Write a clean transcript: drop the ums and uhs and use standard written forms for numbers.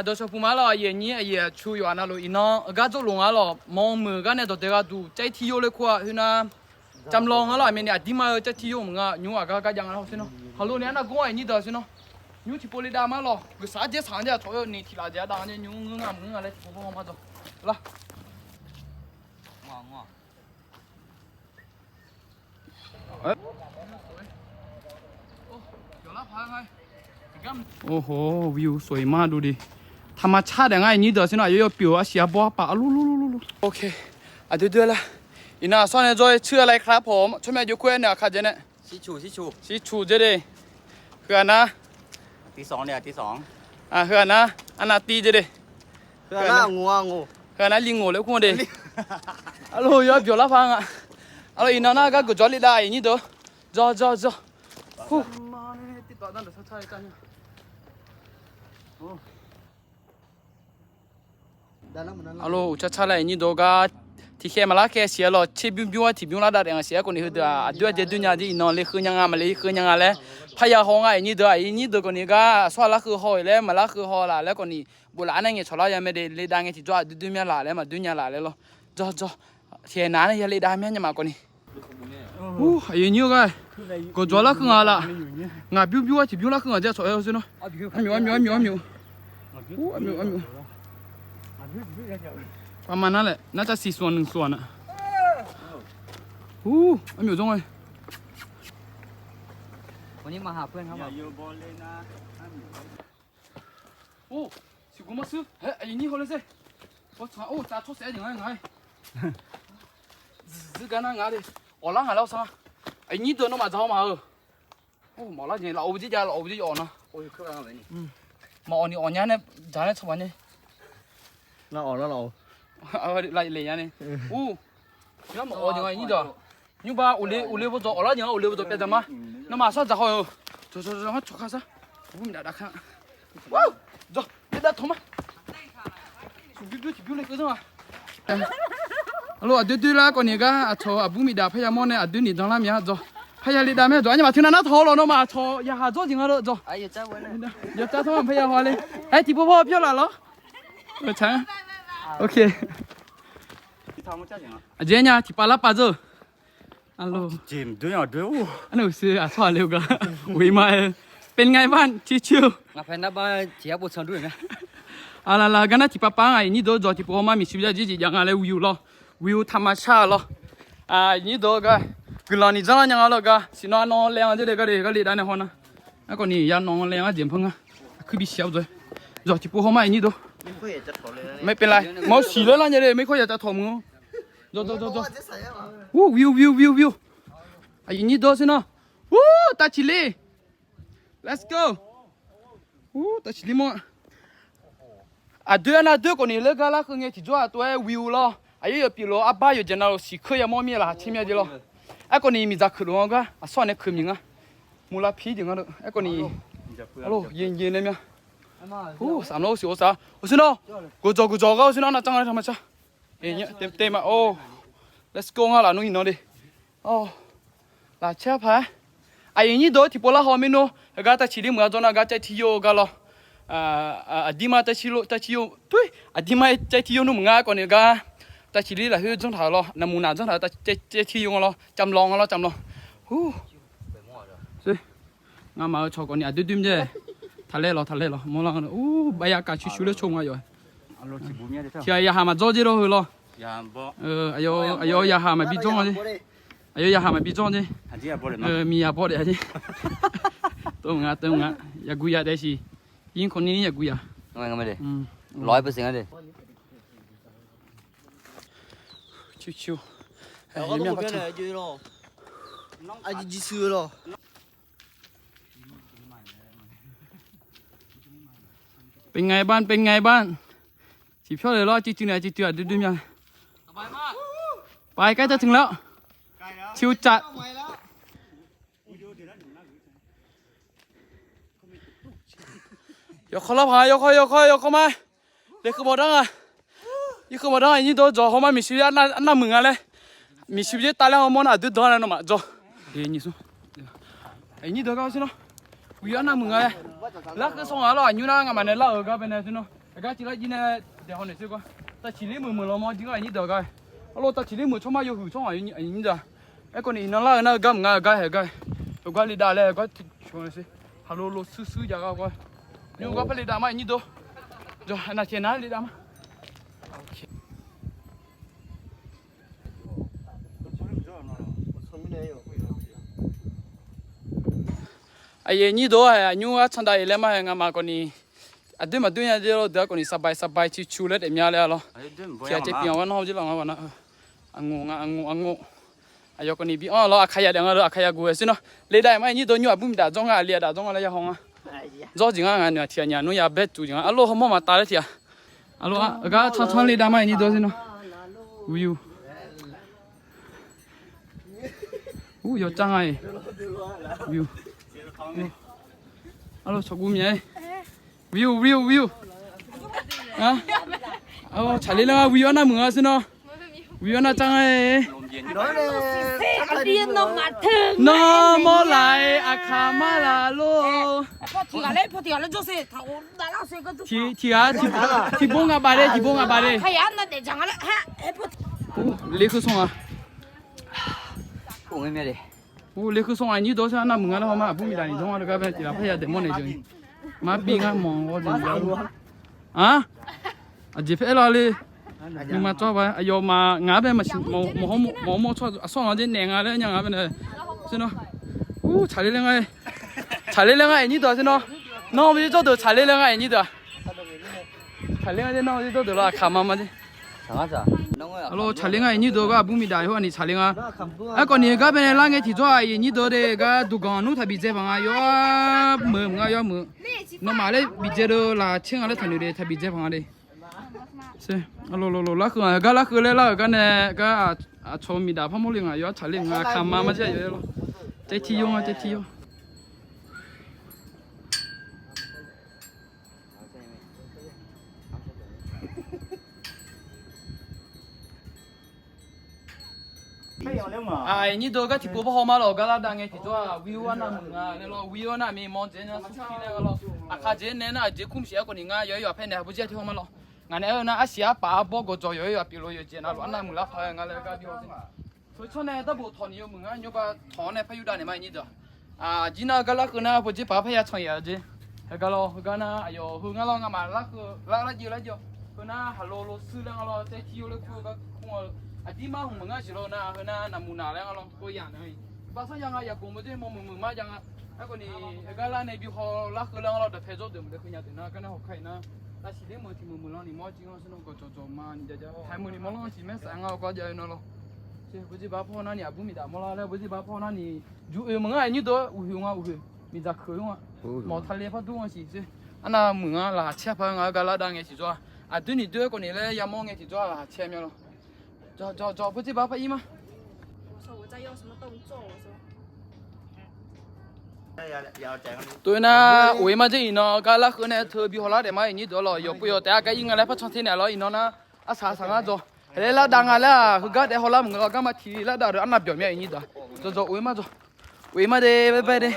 โดยเฉพาะมาเราเย็นนี้ช่วยนะเราอีน้องก็จะลงเรามองมือกันเนี่ยตัวเด็กดูใจที่โยเลยขวาคือนะจำลองเราไม่เนี่ยดีมาใจที่โยมึงอ่ะยูอ่ะก็ยังเราสิเนาะฮัลโหลเนี่ยนะกูไอ้นี่เด้อสิเนาะยูที่โพลีดามาเราก็สาเจสังเจถอยนี่ที่ลาเจดังเนี่ยยูงงมึงอะไรที่พวกมาจ้ะละงอเอ๊ะโอ้โหวิวสวยมากดูดิธรรมชาติอย่างไงนี่เดี๋ยวสินะเยอะๆเปียวเสียบัวป่าลุโอเคเดือดละอีน่าซ่อนในจอยชื่ออะไรครับผมช่วยแม่ยุคเว้นเนี่ยค่ะเจเนี่ยชิชูเจเด้คืออันนะตีสองเนี่ยตีสองคืออันนะอันน่ะตีเจเด้คืออันน่ะงูคืออันนั้นลิงงูเลยคุณเด้อะโหเยอะเปียวละพังอ่ะอะอีน่าน่าก็กูจอลิได้นี่เด้อจอฮู้มาเนี่ยติดต่อนั่นเดี๋ยวใช่กันอะโหชัดๆเลยนี่ดูก็ที่แค่มาละแค่เสียหรอที่บิ้วที่บิ้วละได้เองเสียคนนี้คือเดี๋ยวด้วยเดี๋ยวดุนยาที่นอนเลยคือยังไงมาเลยคือยังไงเลยพยาห้องไอ้นี่เดี๋ยวคนนี้ก็สวดละคือหอยเลยมาละคือหอละแล้วคนนี้โบราณนั่งยังชอบละยังไม่ได้เลยดังยังที่จ้าดุนยาละเลยมาดุนยาละเลยหรอจ้าเทียนนั้นยังเลยดังไม่ยังมาคนนี้โอ้ไอ้นี่ก็จ้าละคือไงล่ะงาบิ้วที่บิ้วละคือไงจะสวยเอาสิเนาะอันมิวประมาณนั้นแหละน่าจะ4 ส่วน 1 ส่วนอ่ะอันมิวตรงไหนวันนี้มาหาเพื่อนครับสิกูมาซื้อเฮ้ยไอ้นี่เขาเลยสิจ่าชดเสียยังไงซื้อกันนะไงดิล่างหาแล้วซะไอ้นี่ตัวน้องมาเจ้ามามาละเนี่ยเราเอาไปที่อ่อนนะคืออะไรนี่มาอ่อนนี่อ่อนยันเนี่ยจานเนี่ยชอบเนี่ยเราอ่อนแล้วเราเลยยันเนี่ยนี่มาอ่อนยังไงนี่จ้ะนี่บ้าอุเล不走了你看อุเล不走别的嘛那马上走好哟走让他走开噻我们俩看哇走别打头嘛别来个什么alo对啦个那个错不米的พยามอนเนี่ย对你当那面走พยาลิดาแม่走你嘛听到那头了嘛错呀走进了走哎呀再问了要再他们พยา话嘞哎地婆婆漂亮了长OKอาเจียเนี่ยที่ปลาลับปลาเจอฮัลโหลจิมด้วยอ่ะด้วยอันนู้นสิสอนเร็วกันวิ่งมาเป็นไงบ้างชิวๆมาเป็นนับบ้านเจียบุษนด้วยไหมละกันนะที่ป้าปังไอ้นี่ดูจอที่พ่อมามีชีวิตจียังอะไรวิวธรรมชาตินี่ดูกันคือเรานี่จังยังอะไรกันสิน้องน้องเลี้ยงจะได้ก็เลยได้เนี่ยฮะนะแล้วก็นี่ยันน้องเลี้ยงเจียมพังคือบิเชียวด้วยจอที่พ่อมาไอ้นี่ดูไม่เป็นไรมอสีแล้วล่ะเนี่ยไม่ค่อยอยากจะถมงูจอวิวไอ้นี่ดูสินะตาชิลี let's go ตาชิลีมั้งเดือนคนนี้เลิกแล้วคือไงที่จ้าตัววิวล่ะไอ้ยังปีล้อบ้าอยู่เจนเราสิเคยมอมีละชิมยาดีล่ะไอ้คนนี้มีจักรลงก็สอนเนี่ยคือมิงมูลพีดึงกันไอ้คนนี้ฮัลโหลเย็นเลยมั้ย360我知道กูจอก็我知道那张来他们家เต็มlet's go 啦นู่นนี่ดิลาเช้าพายไอ้นี่ดูที่พวกเราหอมนู่นก็ตาชิลิมือจนก็ใจที่โยกันล่ะดีมาตาชิโยด้วยดีมาใจที่โยนู่นมึงก่อนเนี่ยก็ตาชิลิละเฮ้ยจงถ่ายล่ะน้ำมูนาจงถ่ายตาใจที่โยล่ะจำลองสิงามาชอบก่อนเนี่ยดื้อๆเจ้ทะเลล่ะมองล่างบรรยากาศชิวๆเลยชมกันอยู่ที่ไอ้ยาหามาจอจีโร่เหรออายุยาหามาบิจงอ่ะอายุยาหามาบิจงดิมียาบ่ได้ดิตัวงายากุยาได้สิยิงคนนี้ยากุยาไม่ได้100%เลยชิวๆแล้วก็ต้องเป็นอะไรยืนรอไอ้จีซื้อรอเป็นไงบ้านสิบชั่วเลยรอจีจืดเนี่ยจีจืดดื้อๆยังสบายมากไปใกล้จะถึงแล้วชิวจัดยกเข้าละพายยกเข้ามาเด็กขึ้นมาได้ไงยี่ขึ้นมาได้ยี่ตัวจ่อเข้ามามีชีวิตอันนั้นมึงอะไรมีชีวิตตายแล้วมันดื้อๆนั่นน่ะมาจ่อเฮ้ยนี่สุไอ้นี่เด็กเอาสินะ วิอันน่ะมึงไงแล้วคือส่งอะไรอยู่นะงั้นมันเนี่ยเราก็เป็นอะไรสิเนาะก็ทีละจีเนี่ยเดี๋ยวคนเนี่ยสิก็แต่ทีนี้มึงเรามาจริงไอ้นี่เดี๋ยวก็เราแต่ทีนี้มึงชอบมาอยู่ช่องไอ้นี่จ้ะไอ้คนนี้นั่นละนั่นก็มึงก็เหรอก็ตัวก็ลีดาเลยก็ช่วยสิฮัลโหลซื้อจ้ะก็นี่ก็ไปลีดามาไอ้นี่ตัวจ้ะน่าเชื่อนะลีดามาไอ้นี่ตัวไอ้ยูอ่ะฉันได้เลยมาเองมาคนนี้อันเดิมมาดูเนี่ยเดี๋ยวเดี๋ยวคนนี้สบายชิวๆเลยเดี๋ยวมีอะไรหรอเที่ยวเจ็บเปียกวันน้องจีหลังวันน่ะอังงูไอ้ยคนนี้บีอ๋อเราอาขยะเดี๋ยวเราอาขยะกูสิเนาะเลยได้ไหมนี่ตัวยูอ่ะบุ้มด่าจ้องอ่ะเลียด่าจ้องอะไรอย่างห้องอ่ะจ้องจริงอ่ะเนี่ยเที่ยเนี่ยนู้นอย่าเบ็ดจูจริงอ่ะอัลโหลเขามาตายเลยเที่ยอัลโหลอ่ะก็ช้อนเลยได้ไหมนี่ตัวสิเนาะวิว有障碍，view，，hello，小姑娘，view，啊，哦，查理那个 view 那么是喏 ，view 那障碍，那么来阿卡马拉罗，提蹦啊巴嘞，雷克松啊。雷克松啊，你多少那门啊？好嘛，不米啦，你从我这个边，他也得摸那种，妈逼俺忙我这家啊，这边来嘞，你妈做吧，哎呦妈，俺边嘛是冇错，上俺这年啊嘞，让俺边的，是喏，查理两个，你多是喏，那我们就做到查理两个，你多，查理两个那我就做到了，看妈妈的。Alo chalinga ini doga bumi dai ho ani chalinga a ko ni ga ben la nge thi zo ai ni do de ga dukan nu tha bi je banga yo mu nga yo mu no ma le bi je do la ching ale thanu de tha bi je banga de se alo lo la ga la le la ga ne ga a cho mi da pha mo linga yo chalinga kham ma ma je yo lo te thi yo te thi yo ai ni do ga ti po ho ma lo ga la da nge ti zo view na mu nga le lo view na mi mo je na su ki le lo a kha je ne na je kum sia ko ni nga yo yo phe ne bu je ti ho ma lo nga ne na a sia pa bo go zo yo yo pi lo yo je na lo na mu la pha nga le ga bi ho se so cho ne da bo tho ni yo mu nga nyo ba tho ne pha yu da ne ma ni do a ji na ga la ko na bo je pa pha ya chang ya je ga lo ga na ayo hu nga lo nga ma la ko la ji ko na ha lo su le nga lo te ti yo le ko ga ko à đi mà hùng mừng á chỉ lo na hơn na nằm mù nào đấy ngon tôi giảng này bác sĩ giảng ai cũng mới đi mừng mà giảng á còn đi cái là này bị họ lắc cái là được phê dốt được để khơi nhà từ na cái nào học khai na ta chỉ đến mới thì mừng lo thì mỗi chỉ ngon xin nó có cho mà đi ra thay mừng thì mỗi lo chỉ mấy sáng ngao có giờ nó lo chứ bây giờ bác phụ nó nhỉ bố mình đã mỗi là bây giờ bác phụ nó nhỉ dù mừng ai như đó uhui mình ra khơi không ạ mà thay lẽ phát đúng gì chứ anh là mừng á là chia phải ngao cái là đang nghe chỉ cho à tôi nhỉ tôi còn nhỉ là nhà mong nghe chỉ cho là chia nhau找不知道发音吗？我说我在用什么动作？我说。对呢，为嘛这呢？噶拉河呢特别好啦的嘛，你多了，要不要大家个应该来发长天了，呢呢啊啥啥啊做，来啦当啊啦，和个的好啦，我们干嘛提啦的，俺那表面你的，做为嘛做，为嘛的拜拜的。